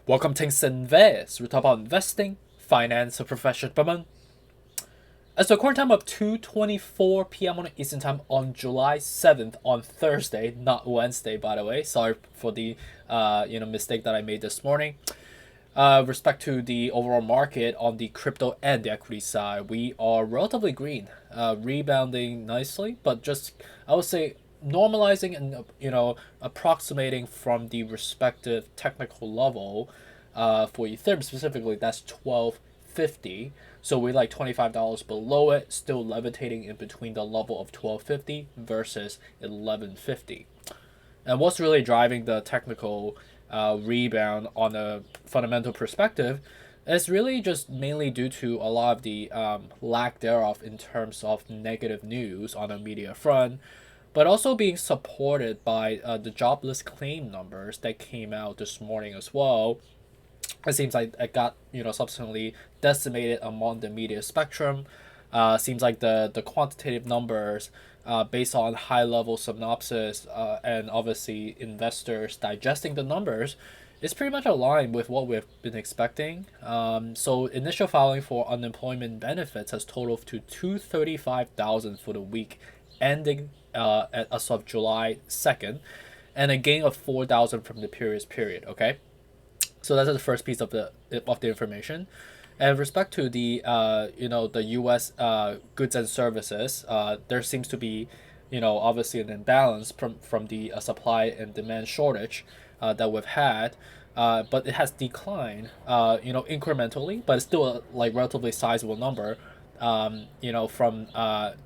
Welcome to 𝐄𝐓𝐇𝐄𝐄. We talk about investing, finance, and professional development. It's the current time of 2:24 p.m. on Eastern Time on July 7th on Thursday, not Wednesday, by the way. Sorry for the mistake that I made this morning. Respect to the overall market on the crypto and the equity side, we are relatively green, rebounding nicely, but just I would say normalizing and approximating from the respective technical level. For Ethereum specifically, that's 1250. So we're like $25 below it, still levitating in between the level of 1250 versus 1150. And what's really driving the technical rebound on a fundamental perspective is really just mainly due to a lot of the lack thereof in terms of negative news on the media front, but also being supported by the jobless claim numbers that came out this morning as well. It seems like it got subsequently decimated among the media spectrum. Seems like the quantitative numbers, based on high level synopsis, and obviously investors digesting the numbers, is pretty much aligned with what we've been expecting. So initial filing for unemployment benefits has totaled to 235,000 for the week ending as of July 2nd, and a gain of 4,000 from the previous period. Okay. So that's the first piece of the information. And with respect to the the U.S. Goods and services, there seems to be obviously an imbalance from the supply and demand shortage that we've had, but it has declined incrementally, but it's still a like relatively sizable number. From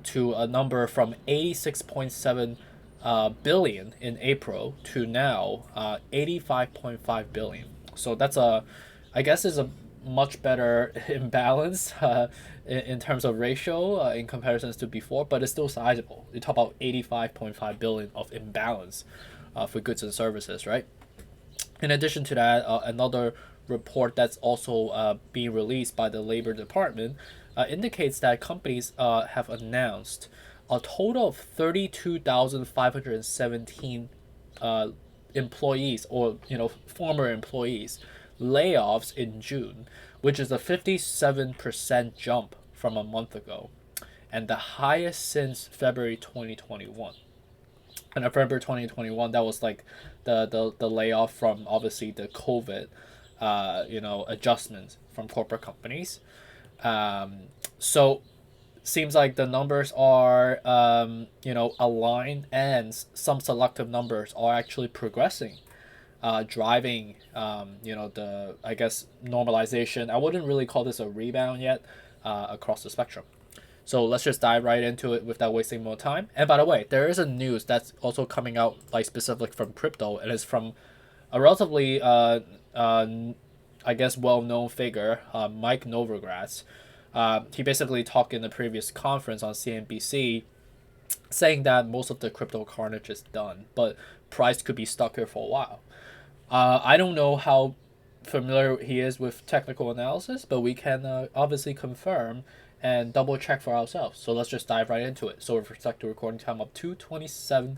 to a number from 86.7 billion in April to now 85.5 billion. So that's I guess is a much better imbalance in terms of ratio in comparisons to before, but it's still sizable. You talk about 85.5 billion of imbalance for goods and services, right? In addition to that, another report that's also being released by the Labor Department indicates that companies have announced a total of 32,517 employees or former employees layoffs in June, which is a 57% jump from a month ago, and the highest since February 2021. And in February 2021, that was like the layoff from obviously the COVID adjustments from corporate companies. So seems like the numbers are aligned, and some selective numbers are actually progressing, driving the I guess normalization. I wouldn't really call this a rebound yet, across the spectrum. So let's just dive right into it without wasting more time. And by the way, there is a news that's also coming out like specific from crypto, and it's from a relatively I guess well-known figure, Mike Novogratz. He basically talked in the previous conference on CNBC, saying that most of the crypto carnage is done, but price could be stuck here for a while. I don't know how familiar he is with technical analysis, but we can obviously confirm and double check for ourselves. So let's just dive right into it. So with respect to recording time of 2:27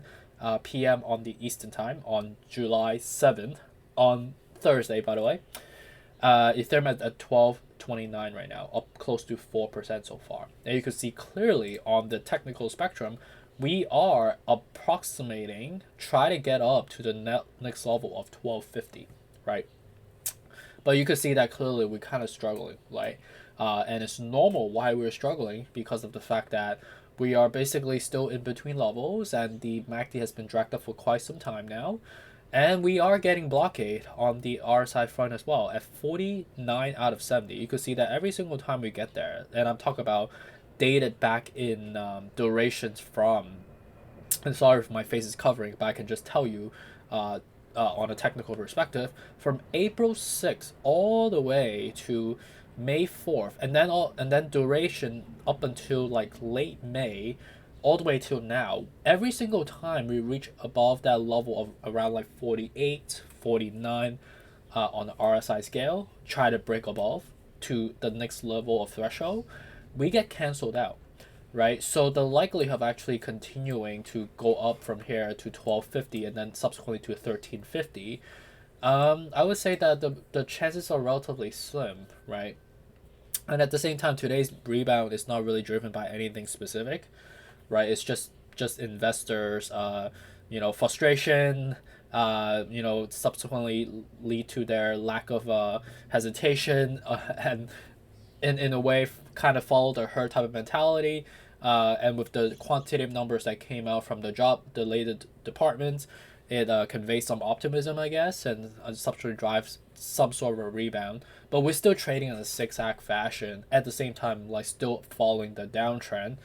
p.m. on the Eastern Time on July 7th, on Thursday, by the way. Ethereum at 1229 right now, up close to 4% so far. And you can see clearly on the technical spectrum, we are approximating, try to get up to the next level of 1250, right? But you can see that clearly we're kind of struggling, right? And it's normal why we're struggling, because of the fact that we are basically still in between levels, and the MACD has been dragged up for quite some time now. And we are getting blockade on the RSI front as well at 49 out of 70. You can see that every single time we get there, and I'm talking about dated back in durations from, and sorry if my face is covering, but I can just tell you on a technical perspective, from April 6th all the way to May 4th, and then duration up until like late May, all the way till now, every single time we reach above that level of around like 48, 49 on the RSI scale, try to break above to the next level of threshold, we get canceled out, right? So the likelihood of actually continuing to go up from here to 1250 and then subsequently to 1350 I would say that the chances are relatively slim, right? And at the same time, today's rebound is not really driven by anything specific, right? It's just investors, frustration, subsequently lead to their lack of hesitation, and in a way kind of follow the herd type of mentality. And with the quantitative numbers that came out from the related departments, it conveys some optimism, I guess, and subsequently drives some sort of a rebound. But we're still trading in a zigzag fashion at the same time, like still following the downtrend.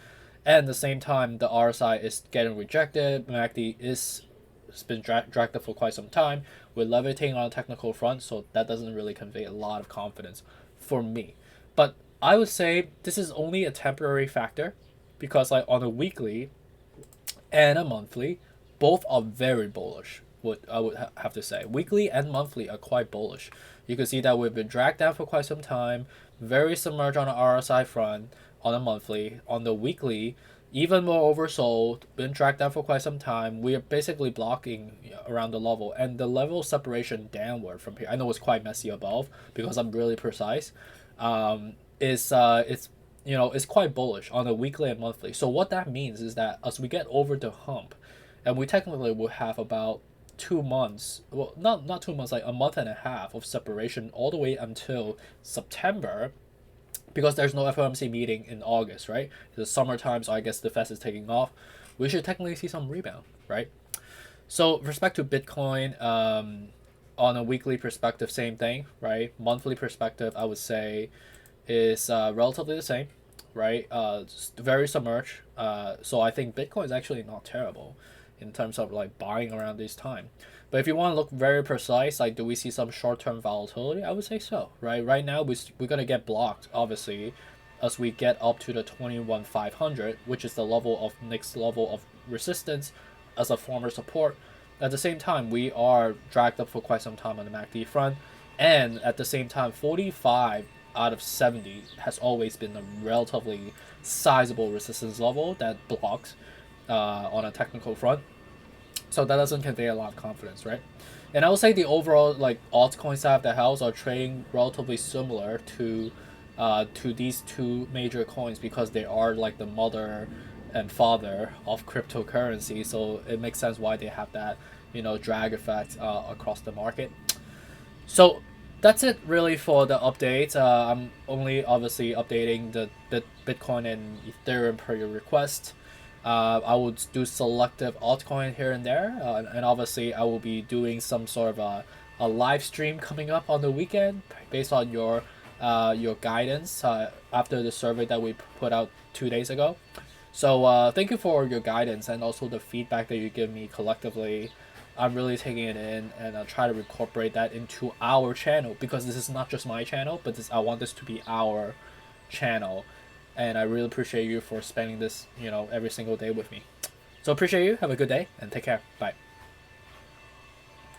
And at the same time, the RSI is getting rejected. MACD is it's been dragged up for quite some time. We're levitating on a technical front, so that doesn't really convey a lot of confidence for me. But I would say this is only a temporary factor because like on a weekly and a monthly, both are very bullish. What I would have to say, weekly and monthly are quite bullish. You can see that we've been dragged down for quite some time, very submerged on the RSI front on a monthly. On the weekly, even more oversold, been dragged down for quite some time. We are basically blocking around the level, and the level separation downward from here. I know it's quite messy above because I'm really precise. It's quite bullish on the weekly and monthly. So what that means is that as we get over the hump, and we technically will have about 2 months, well, not 2 months, like a month and a half of separation all the way until September, because there's no FOMC meeting in August, right? It's summertime, so I guess the Fed is taking off. We should technically see some rebound, right? So with respect to Bitcoin, on a weekly perspective, same thing, right? Monthly perspective, I would say, is relatively the same, right? Very submerged. So I think Bitcoin is actually not terrible in terms of like buying around this time. But if you want to look very precise, like do we see some short-term volatility? I would say so, right? Right now we're gonna get blocked, obviously, as we get up to the 21,500, which is the next level of resistance as a former support. At the same time, we are dragged up for quite some time on the MACD front, and at the same time, 45 out of 70 has always been a relatively sizable resistance level that blocks on a technical front. So that doesn't convey a lot of confidence, right? And I would say the overall like altcoin side of the house are trading relatively similar to these two major coins because they are like the mother and father of cryptocurrency. So it makes sense why they have that drag effect across the market. So that's it really for the update. I'm only obviously updating the Bitcoin and Ethereum per your request. I will do selective altcoin here and there, and obviously I will be doing some sort of a live stream coming up on the weekend based on your guidance after the survey that we put out 2 days ago. So thank you for your guidance and also the feedback that you give me collectively. I'm really taking it in, and I'll try to incorporate that into our channel because this is not just my channel, but I want this to be our channel. And I really appreciate you for spending this, every single day with me. So appreciate you. Have a good day and take care. Bye.